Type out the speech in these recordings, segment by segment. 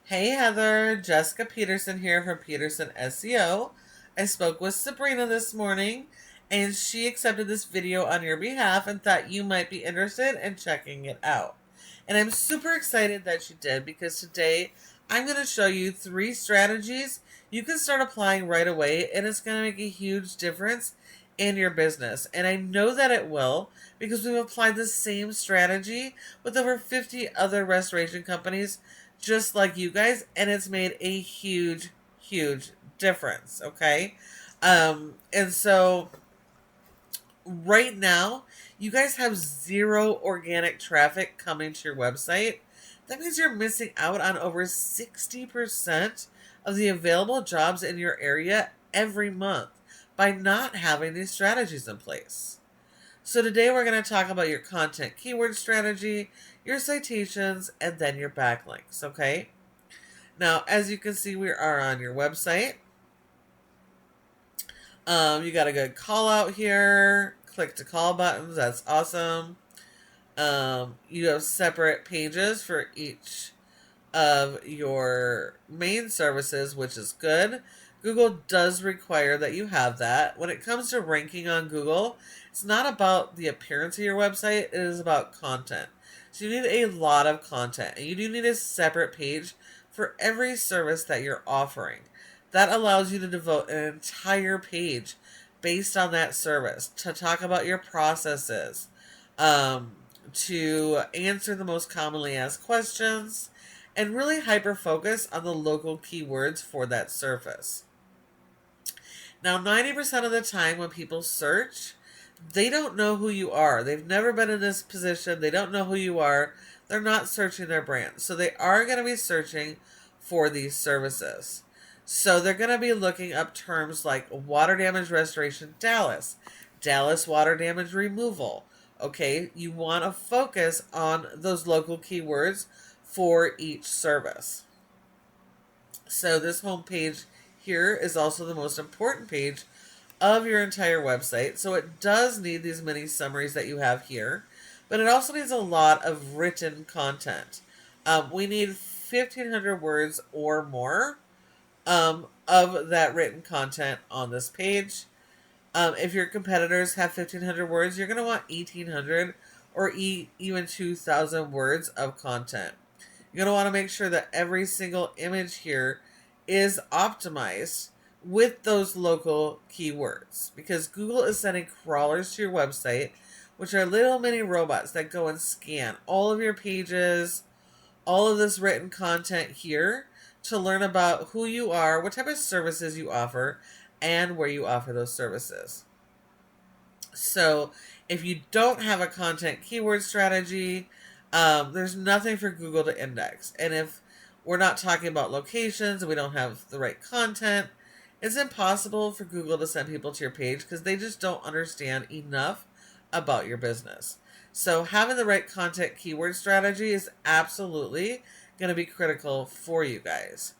Hey Heather, Jessica Peterson here from Peterson SEO. I spoke with Sabrina this morning and she accepted this video on your behalf and thought you might be interested in checking it out. And I'm super excited that she did because today I'm going to show you 3 strategies you can start applying right away, and it's going to make a huge difference in your business. And I know that it will because we've applied the same strategy with over 50 other restoration companies just like you guys, and it's made a huge difference. Okay. And so right now you guys have 0 organic traffic coming to your website. That means you're missing out on over 60% of the available jobs in your area every month by not having these strategies in place. So today we're going to talk about your content keyword strategy, your citations, and then your backlinks, okay? Now, as you can see, we are on your website. You got a good call out here, click to call buttons, that's awesome. You have separate pages for each of your main services, which is good. Google does require that you have that. When it comes to ranking on Google, it's not about the appearance of your website, it is about content. So you need a lot of content, and you do need a separate page for every service that you're offering. That allows you to devote an entire page based on that service to talk about your processes, to answer the most commonly asked questions, and really hyper focus on the local keywords for that service. Now, 90% of the time when people search, they don't know who you are. They've never been in this position. They don't know who you are. They're not searching their brand. So they are going to be searching for these services. So they're going to be looking up terms like water damage restoration Dallas, Dallas water damage removal. Okay, you want to focus on those local keywords for each service. So this home page here is also the most important page of your entire website. So it does need these mini summaries that you have here, but it also needs a lot of written content. We need 1,500 words or more of that written content on this page. If your competitors have 1,500 words, you're going to want 1,800 or even 2,000 words of content. You're going to want to make sure that every single image here is optimized with those local keywords, because Google is sending crawlers to your website, which are little mini robots that go and scan all of your pages, all of this written content here to learn about who you are, what type of services you offer, and where you offer those services. So if you don't have a content keyword strategy, there's nothing for Google to index. And if we're not talking about locations and we don't have the right content, it's impossible for Google to send people to your page because they just don't understand enough about your business. So having the right content keyword strategy is absolutely going to be critical for you guys.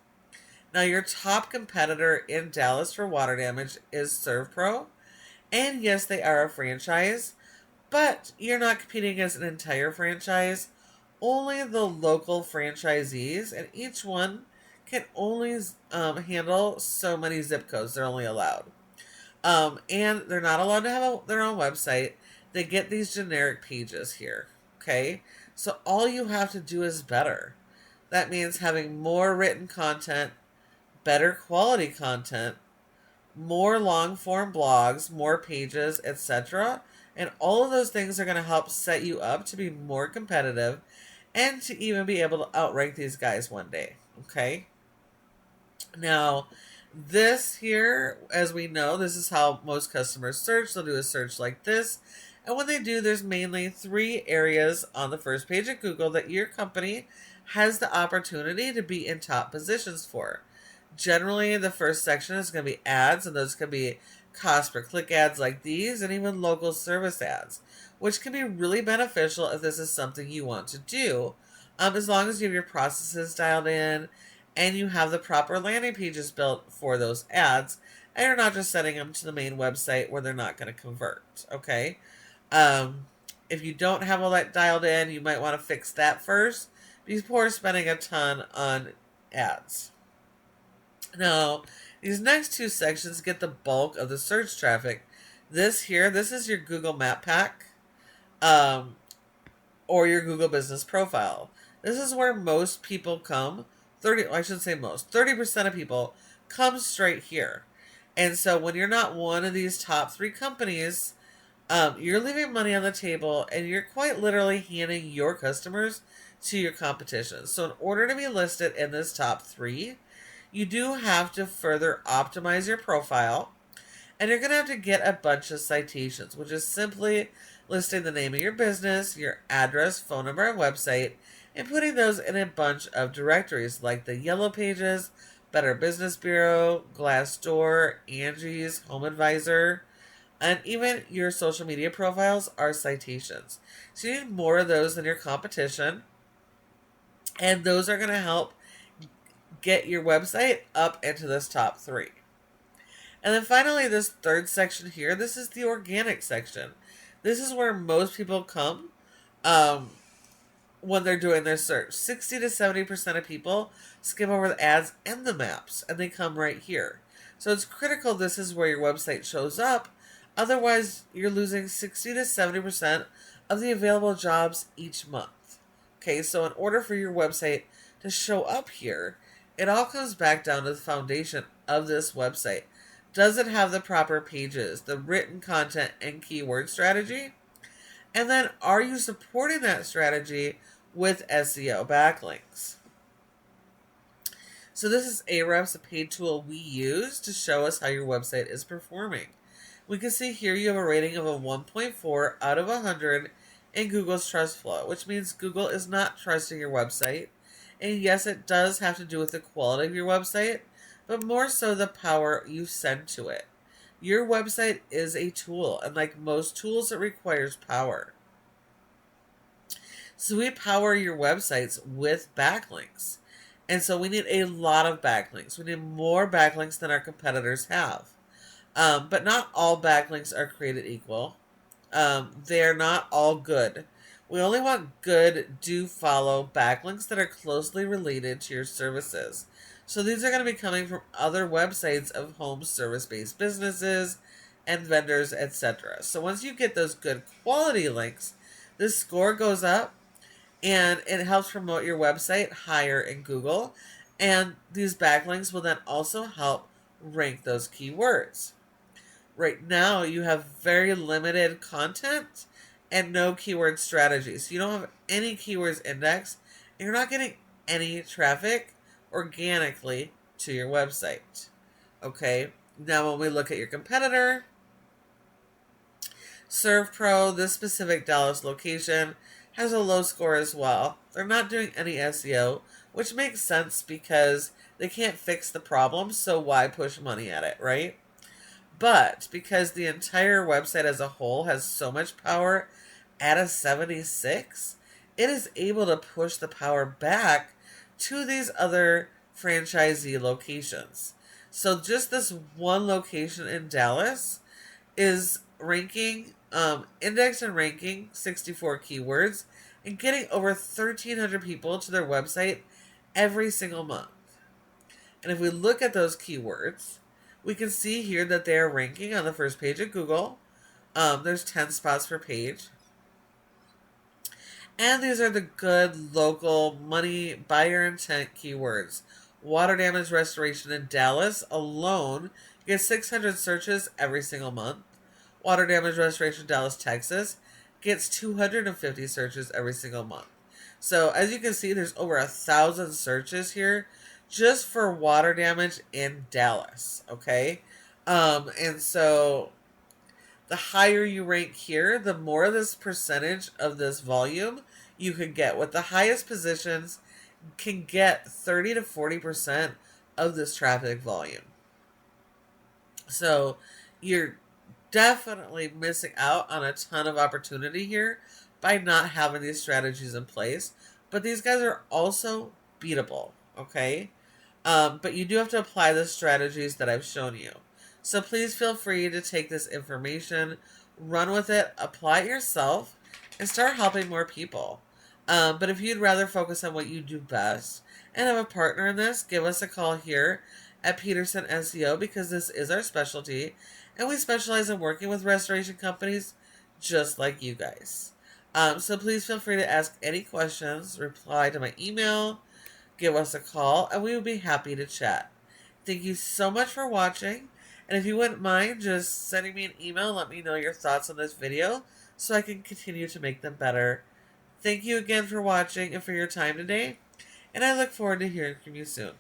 Now, your top competitor in Dallas for water damage is SERVPRO. And yes, they are a franchise, but you're not competing as an entire franchise. Only the local franchisees, and each one can only handle so many zip codes they're only allowed. And they're not allowed to have their own website. They get these generic pages here, okay? So all you have to do is better. That means having more written content, better quality content, more long form blogs, more pages, etc. And all of those things are going to help set you up to be more competitive and to even be able to outrank these guys one day. Okay. Now, this here, as we know, this is how most customers search. They'll do a search like this. And when they do, there's mainly 3 areas on the first page of Google that your company has the opportunity to be in top positions for. Generally, the first section is going to be ads, and those can be cost per click ads like these, and even local service ads, which can be really beneficial if this is something you want to do, as long as you have your processes dialed in and you have the proper landing pages built for those ads, and you're not just sending them to the main website where they're not going to convert. Okay. If you don't have all that dialed in, you might want to fix that first before spending a ton on ads. Now, these next two sections get the bulk of the search traffic. This is your Google Map Pack, or your Google Business Profile. This is where most people come. 30% of people come straight here. And so when you're not one of these top 3 companies, you're leaving money on the table, and you're quite literally handing your customers to your competition. So in order to be listed in this top 3, you do have to further optimize your profile, and you're going to have to get a bunch of citations, which is simply listing the name of your business, your address, phone number, and website, and putting those in a bunch of directories like the Yellow Pages, Better Business Bureau, Glassdoor, Angie's, Home Advisor, and even your social media profiles are citations. So you need more of those than your competition, and those are going to help get your website up into this top 3. And then finally, this third section here, this is the organic section. This is where most people come when they're doing their search. 60 to 70% of people skim over the ads and the maps, and they come right here. So it's critical this is where your website shows up. Otherwise, you're losing 60 to 70% of the available jobs each month. Okay, so in order for your website to show up here, it all comes back down to the foundation of this website. Does it have the proper pages, the written content and keyword strategy? And then are you supporting that strategy with SEO backlinks? So this is Ahrefs, a paid tool we use to show us how your website is performing. We can see here you have a rating of a 1.4 out of 100 in Google's Trust Flow, which means Google is not trusting your website. And yes, it does have to do with the quality of your website, but more so the power you send to it. Your website is a tool, and like most tools, it requires power. So we power your websites with backlinks. And so we need a lot of backlinks. We need more backlinks than our competitors have. But not all backlinks are created equal. They're not all good. We only want good, do-follow backlinks that are closely related to your services. So these are going to be coming from other websites of home service-based businesses and vendors, etc. So once you get those good quality links, the score goes up, and it helps promote your website higher in Google. And these backlinks will then also help rank those keywords. Right now, you have very limited content and no keyword strategy. So you don't have any keywords indexed, and you're not getting any traffic organically to your website. Okay, now when we look at your competitor, SERVPRO, this specific Dallas location, has a low score as well. They're not doing any SEO, which makes sense because they can't fix the problem, so why push money at it, right? But because the entire website as a whole has so much power at a 76, it is able to push the power back to these other franchisee locations. So just this one location in Dallas is ranking, indexed and ranking 64 keywords and getting over 1,300 people to their website every single month. And if we look at those keywords, we can see here that they are ranking on the first page of Google. There's 10 spots per page. And these are the good local money buyer intent keywords. Water damage restoration in Dallas alone gets 600 searches every single month. Water damage restoration Dallas, Texas gets 250 searches every single month. So as you can see, there's over 1,000 searches here just for water damage in Dallas. Okay. And so the higher you rank here, the more of this percentage of this volume you can get. With the highest positions can get 30 to 40% of this traffic volume. So you're definitely missing out on a ton of opportunity here by not having these strategies in place. But these guys are also beatable, okay? But you do have to apply the strategies that I've shown you. So please feel free to take this information, run with it, apply it yourself, and start helping more people. But if you'd rather focus on what you do best and have a partner in this, give us a call here at Peterson SEO, because this is our specialty, and we specialize in working with restoration companies just like you guys. So please feel free to ask any questions, reply to my email, give us a call, and we would be happy to chat. Thank you so much for watching, and if you wouldn't mind just sending me an email, let me know your thoughts on this video so I can continue to make them better. Thank you again for watching and for your time today, and I look forward to hearing from you soon.